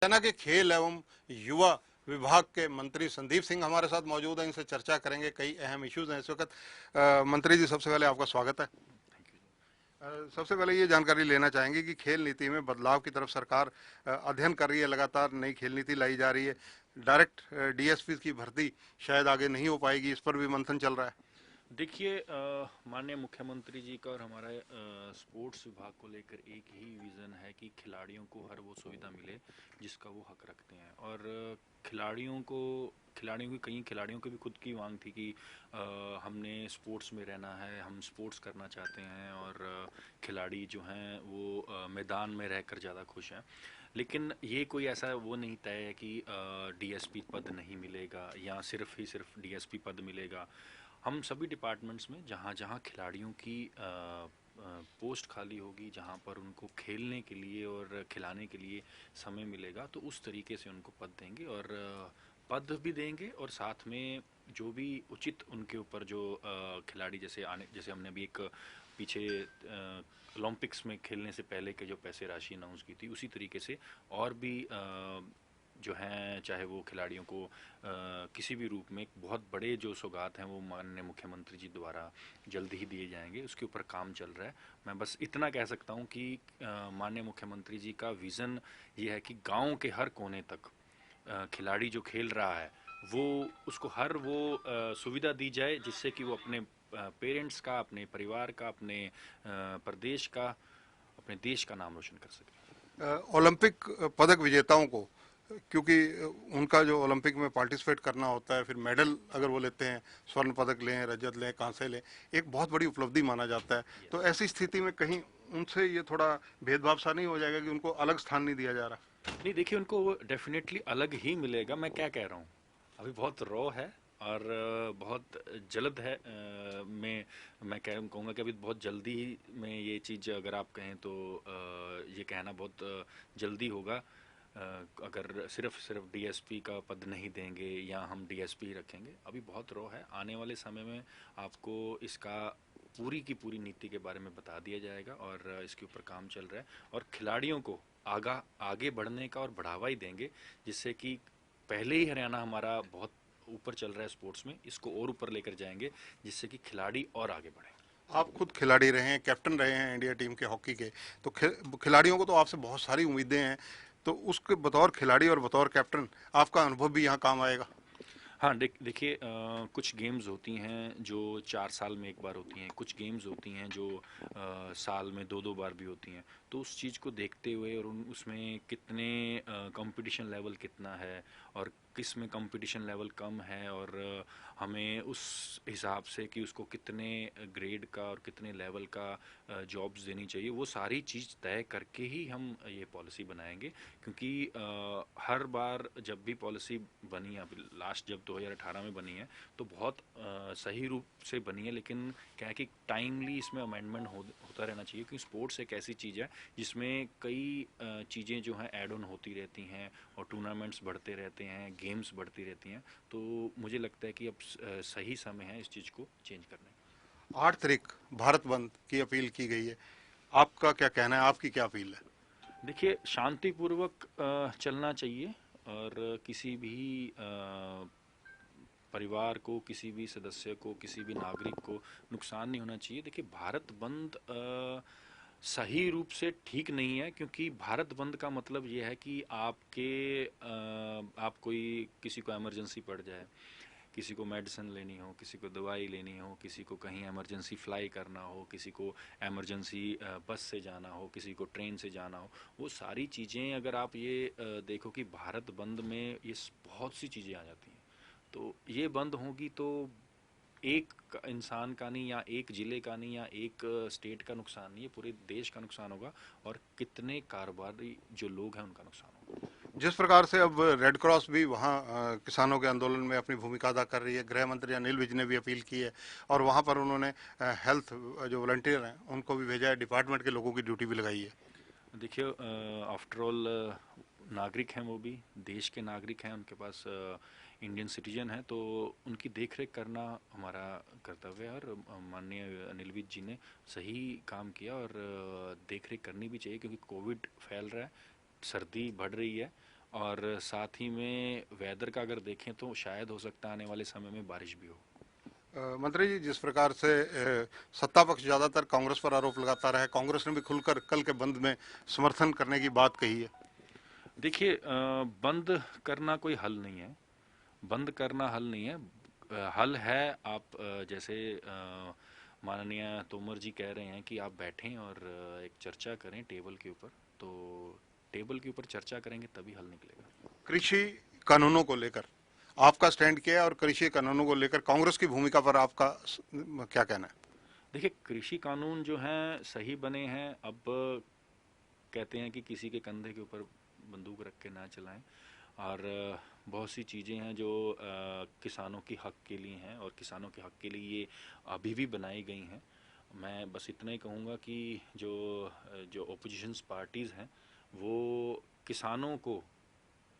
सेना के खेल एवं युवा विभाग के मंत्री संदीप सिंह हमारे साथ मौजूद हैं। इनसे चर्चा करेंगे, कई अहम इश्यूज हैं इस वक्त। मंत्री जी, सबसे पहले आपका स्वागत है। सबसे पहले ये जानकारी लेना चाहेंगे कि खेल नीति में बदलाव की तरफ सरकार अध्ययन कर रही है, लगातार नई खेल नीति लाई जा रही है। डायरेक्ट डीएसपी की भर्ती शायद आगे नहीं हो पाएगी, इस पर भी मंथन चल रहा है। देखिए, माननीय मुख्यमंत्री जी का और हमारे स्पोर्ट्स विभाग को लेकर एक ही विज़न है कि खिलाड़ियों को हर वो सुविधा मिले जिसका वो हक रखते हैं। और खिलाड़ियों की कई खिलाड़ियों की भी खुद की मांग थी कि हमने स्पोर्ट्स में रहना है, हम स्पोर्ट्स करना चाहते हैं। और खिलाड़ी जो हैं वो मैदान में रहकर ज़्यादा खुश हैं। लेकिन ये कोई ऐसा वो नहीं तय है कि डीएसपी पद नहीं मिलेगा या सिर्फ डीएसपी पद मिलेगा। हम सभी डिपार्टमेंट्स में जहाँ जहाँ खिलाड़ियों की पोस्ट खाली होगी, जहाँ पर उनको खेलने के लिए और खिलाने के लिए समय मिलेगा, तो उस तरीके से उनको पद देंगे। और पद भी देंगे और साथ में जो भी उचित उनके ऊपर जो खिलाड़ी जैसे हमने अभी एक पीछे ओलंपिक्स में खेलने से पहले के जो पैसे राशि अनाउंस की थी, उसी तरीके से और भी जो हैं, चाहे वो खिलाड़ियों को किसी भी रूप में बहुत बड़े जो सौगात हैं वो माननीय मुख्यमंत्री जी द्वारा जल्द ही दिए जाएंगे। उसके ऊपर काम चल रहा है। मैं बस इतना कह सकता हूँ कि माननीय मुख्यमंत्री जी का विज़न ये है कि गांव के हर कोने तक खिलाड़ी जो खेल रहा है वो उसको हर वो सुविधा दी जाए जिससे कि वो अपने पेरेंट्स का, अपने परिवार का, अपने प्रदेश का, अपने देश का नाम रोशन कर सके। ओलंपिक पदक विजेताओं को, क्योंकि उनका जो ओलंपिक में पार्टिसिपेट करना होता है, फिर मेडल अगर वो लेते हैं, स्वर्ण पदक लें, रजत लें, कांसे लें, एक बहुत बड़ी उपलब्धि माना जाता है। तो यस। ऐसी स्थिति में कहीं उनसे ये थोड़ा भेदभाव सा नहीं हो जाएगा कि उनको अलग स्थान नहीं दिया जा रहा? नहीं, देखिए, उनको डेफिनेटली अलग ही मिलेगा। मैं क्या कह रहा हूँ, अभी बहुत रॉ है और बहुत जल्द है। मैं कहूँगा कि अभी बहुत जल्दी में ये चीज़ अगर आप कहें तो ये कहना बहुत जल्दी होगा। अगर सिर्फ सिर्फ डीएसपी का पद नहीं देंगे या हम डीएसपी रखेंगे, अभी बहुत रॉ है। आने वाले समय में आपको इसका पूरी की पूरी नीति के बारे में बता दिया जाएगा और इसके ऊपर काम चल रहा है। और खिलाड़ियों को आगे बढ़ने का और बढ़ावा ही देंगे, जिससे कि पहले ही हरियाणा हमारा बहुत ऊपर चल रहा है स्पोर्ट्स में, इसको और ऊपर लेकर जाएंगे जिससे कि खिलाड़ी और आगे बढ़े। आप खुद खिलाड़ी रहे हैं, कैप्टन रहे हैं इंडिया टीम के हॉकी के, तो खिलाड़ियों को तो आपसे बहुत सारी उम्मीदें हैं। तो उसके बतौर खिलाड़ी और बतौर कैप्टन आपका अनुभव भी यहाँ काम आएगा। हाँ, देखिए, कुछ गेम्स होती हैं जो 4 साल में एक बार होती हैं, कुछ गेम्स होती हैं जो साल में दो दो बार भी होती हैं। तो उस चीज़ को देखते हुए और उसमें कितने कंपटीशन लेवल कितना है और किस में कंपटीशन लेवल कम है, और हमें उस हिसाब से कि उसको कितने ग्रेड का और कितने लेवल का जॉब्स देनी चाहिए, वो सारी चीज़ तय करके ही हम ये पॉलिसी बनाएंगे। क्योंकि हर बार जब भी पॉलिसी बनी है, अभी लास्ट जब 2018 में बनी है, तो बहुत सही रूप से बनी है। लेकिन क्या है कि टाइमली इसमें अमेंडमेंट होता रहना चाहिए, क्योंकि स्पोर्ट्स एक ऐसी चीज़ है जिसमें कई चीज़ें जो हैं ऐड ऑन होती रहती हैं और टूर्नामेंट्स बढ़ते रहते हैं, गेम्स बढ़ती रहती हैं। तो मुझे लगता है कि अब सही समय है इस चीज़ को चेंज करने 8 तारीख भारत बंद की अपील की गई है, आपका क्या कहना है, आपकी क्या अपील है? का। देखिए, शांतिपूर्वक चलना चाहिए और किसी भी परिवार को, किसी भी सदस्य को, किसी भी नागरिक को नुकसान नहीं होना चाहिए। देखिए, भारत बंद सही रूप से ठीक नहीं है, क्योंकि भारत बंद का मतलब ये है कि आप कोई किसी को इमरजेंसी पड़ जाए, किसी को मेडिसिन लेनी हो, किसी को दवाई लेनी हो, किसी को कहीं इमरजेंसी फ्लाई करना हो, किसी को इमरजेंसी बस से जाना हो, किसी को ट्रेन से जाना हो, वो सारी चीज़ें अगर आप ये देखो कि भारत बंद में ये बहुत सी चीज़ें आ जाती हैं। तो ये बंद होगी तो एक इंसान का नहीं, या एक ज़िले का नहीं, या एक स्टेट का नुकसान नहीं है, पूरे देश का नुकसान होगा और कितने कारोबारी जो लोग हैं उनका नुकसान होगा। जिस प्रकार से अब रेड क्रॉस भी वहाँ किसानों के आंदोलन में अपनी भूमिका अदा कर रही है, गृह मंत्री अनिल विज ने भी अपील की है, और वहाँ पर उन्होंने हेल्थ जो वॉलंटियर हैं उनको भी भेजा है, डिपार्टमेंट के लोगों की ड्यूटी भी लगाई है। देखिए, आफ्टर ऑल नागरिक हैं, वो भी देश के नागरिक हैं, उनके पास इंडियन सिटीजन है, तो उनकी देख रेख करना हमारा कर्तव्य है। और माननीय अनिल विज जी ने सही काम किया और देख रेख करनी भी चाहिए, क्योंकि कोविड फैल रहा है, सर्दी बढ़ रही है और साथ ही में वेदर का अगर देखें तो शायद हो सकता है आने वाले समय में बारिश भी हो। मंत्री जी, जिस प्रकार से सत्ता पक्ष ज्यादातर कांग्रेस पर आरोप लगाता रहा है, कांग्रेस ने भी खुलकर कल के बंद में समर्थन करने की बात कही है। देखिए, बंद करना कोई हल नहीं है। बंद करना हल नहीं है। हल है आप जैसे माननीय तोमर जी कह रहे हैं कि आप बैठें और एक चर्चा करें टेबल के ऊपर, तो टेबल के ऊपर चर्चा करेंगे तभी हल निकलेगा। कृषि कानूनों को लेकर आपका स्टैंड क्या है, और कृषि कानूनों को लेकर कांग्रेस की भूमिका पर आपका क्या कहना है? देखिए, कृषि कानून जो हैं सही बने हैं। अब कहते हैं कि किसी के कंधे के ऊपर बंदूक रख के ना चलाएं, और बहुत सी चीज़ें हैं जो किसानों के हक के लिए हैं और किसानों के हक के लिए ये अभी भी बनाई गई हैं। मैं बस इतना ही कहूँगा कि जो ओपोजिशंस पार्टीज़ हैं वो किसानों को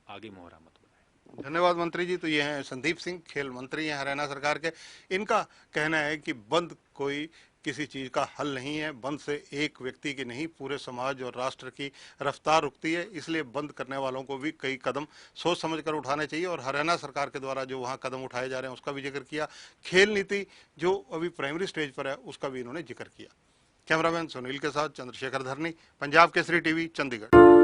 आगे मोहरा मत बनाएं। धन्यवाद मंत्री जी। तो ये हैं संदीप सिंह, खेल मंत्री हैं हरियाणा सरकार के। इनका कहना है कि बंद कोई किसी चीज का हल नहीं है, बंद से एक व्यक्ति की नहीं पूरे समाज और राष्ट्र की रफ्तार रुकती है, इसलिए बंद करने वालों को भी कई कदम सोच समझ कर उठाने चाहिए। और हरियाणा सरकार के द्वारा जो वहाँ कदम उठाए जा रहे हैं उसका भी जिक्र किया। खेल नीति जो अभी प्राइमरी स्टेज पर है उसका भी इन्होंने जिक्र किया। कैमरामैन सुनील के साथ चंद्रशेखर धरनी, पंजाब केसरी टीवी, चंडीगढ़।